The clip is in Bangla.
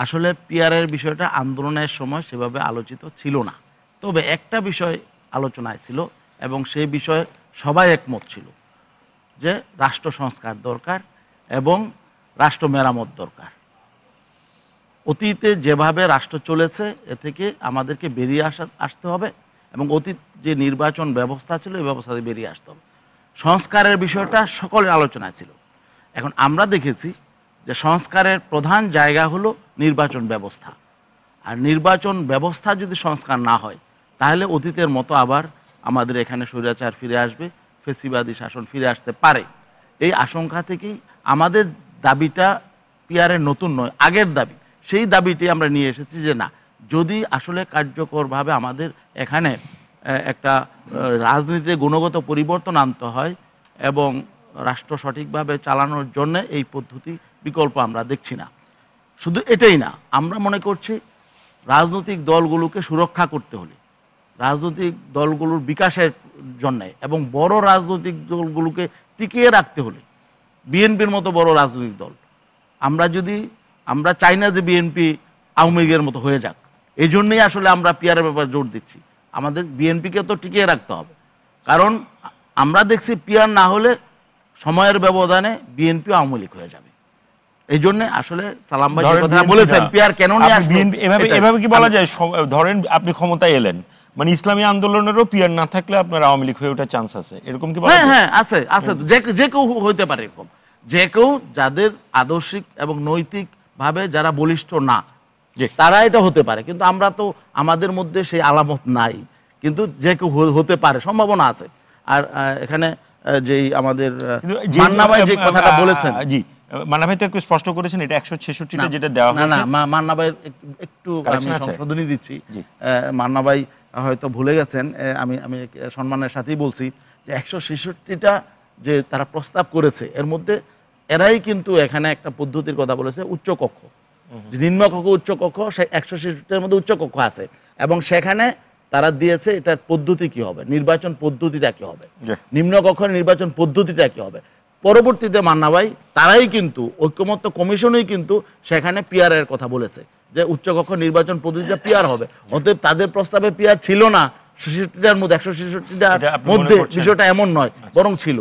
আসলে পিআরের বিষয়টা আন্দোলনের সময় সেভাবে আলোচিত ছিল না, তবে একটা বিষয় আলোচনায় ছিল এবং সেই বিষয়ে সবাই একমত ছিল যে রাষ্ট্র সংস্কার দরকার এবং রাষ্ট্র মেরামত দরকার। অতীতে যেভাবে রাষ্ট্র চলেছে এ থেকে আমাদেরকে বেরিয়ে আসতে হবে এবং অতীত যে নির্বাচন ব্যবস্থা ছিল এই ব্যবস্থা থেকে বেরিয়ে আসতে হবে। সংস্কারের বিষয়টা সকলের আলোচনায় ছিল। এখন আমরা দেখেছি যে সংস্কারের প্রধান জায়গা হলো নির্বাচন ব্যবস্থা, আর নির্বাচন ব্যবস্থা যদি সংস্কার না হয় তাহলে অতীতের মতো আবার আমাদের এখানে স্বৈরাচার ফিরে আসবে, ফেসিবাদী শাসন ফিরে আসতে পারে। এই আশঙ্কা থেকেই আমাদের দাবিটা পিআরের নতুন নয়, আগের দাবি, সেই দাবিটি আমরা নিয়ে এসেছি যে না, যদি আসলে কার্যকরভাবে আমাদের এখানে একটা রাজনীতিতে গুণগত পরিবর্তন আনতে হয় এবং রাষ্ট্র সঠিকভাবে চালানোর জন্য এই পদ্ধতি বিকল্প আমরা দেখছি না। শুধু এটাই না, আমরা মনে করছি রাজনৈতিক দলগুলোকে সুরক্ষা করতে হলে, রাজনৈতিক দলগুলোর বিকাশের জন্যে এবং বড় রাজনৈতিক দলগুলোকে টিকিয়ে রাখতে হলে, বিএনপির মতো বড় রাজনৈতিক দল, আমরা চাই না যে বিএনপি আওয়ামী লীগের মতো হয়ে যাক। এই জন্যই আসলে আমরা পিআরের ব্যাপারে জোর দিচ্ছি। আমাদের বিএনপিকে তো টিকিয়ে রাখতে হবে, কারণ আমরা দেখছি পিআর না হলে সময়ের ব্যবধানে বিএনপি আওয়ামী লীগ হয়ে যাবে। এই জন্য আসলে সালাম ভাই যে কথা বলেছেন পিআর কেন নিয়ে আসবেন, এভাবে কি বলা যায়? ধরেন আপনি ক্ষমতায় এলেন, মানে ইসলামী আন্দোলনেরও পিআর না থাকলে আপনার আওয়ামী লীগ হয়ে ওঠার চান্স আছে, এরকম কি? হ্যাঁ আছে, যে কেউ হইতে পারে এরকম, যে কেউ যাদের আদর্শিক এবং নৈতিক ভাবে যারা বলিষ্ঠ না তারা এটা হতে পারে, কিন্তু আমরা তো আমাদের মধ্যে সেই আলামত নাই, কিন্তু যে কেউ হতে পারে, সম্ভাবনা আছে। আর এখানে যেই আমাদের মান্না ভাই যে কথাটা বলেছেন, জি মান্না ভাই তো একটু স্পষ্ট করেছেন এটা 166টা যেটা দেওয়া হয়েছে। না মান্না ভাই একটু আমি সংশোধনী দিচ্ছি, মান্না ভাই হয়তো ভুলে গেছেন, আমি সম্মানের সাথেই বলছি যে 166টা যে তারা প্রস্তাব করেছে এর মধ্যে এরাই কিন্তু এখানে একটা পদ্ধতির কথা বলেছে, উচ্চকক্ষ, নিম্নকক্ষ উচ্চকক্ষ, সেই 166টার মধ্যে উচ্চকক্ষ আছে এবং সেখানে তারা দিয়েছে এটার পদ্ধতি কি হবে, নির্বাচন পদ্ধতিটা কি হবে, নিম্নকক্ষের নির্বাচন পদ্ধতিটা কি হবে। পরবর্তীতে মান্না ভাই তারাই কিন্তু ঐক্যমত্য কমিশনই কিন্তু সেখানে পিআর এর কথা বলেছে যে উচ্চকক্ষ নির্বাচন পদ্ধতিটা পিআর হবে। অতএব তাদের প্রস্তাবে পিআর ছিল না 66টার মধ্যে, 166টার মধ্যে বিষয়টা এমন নয়, বরং ছিল।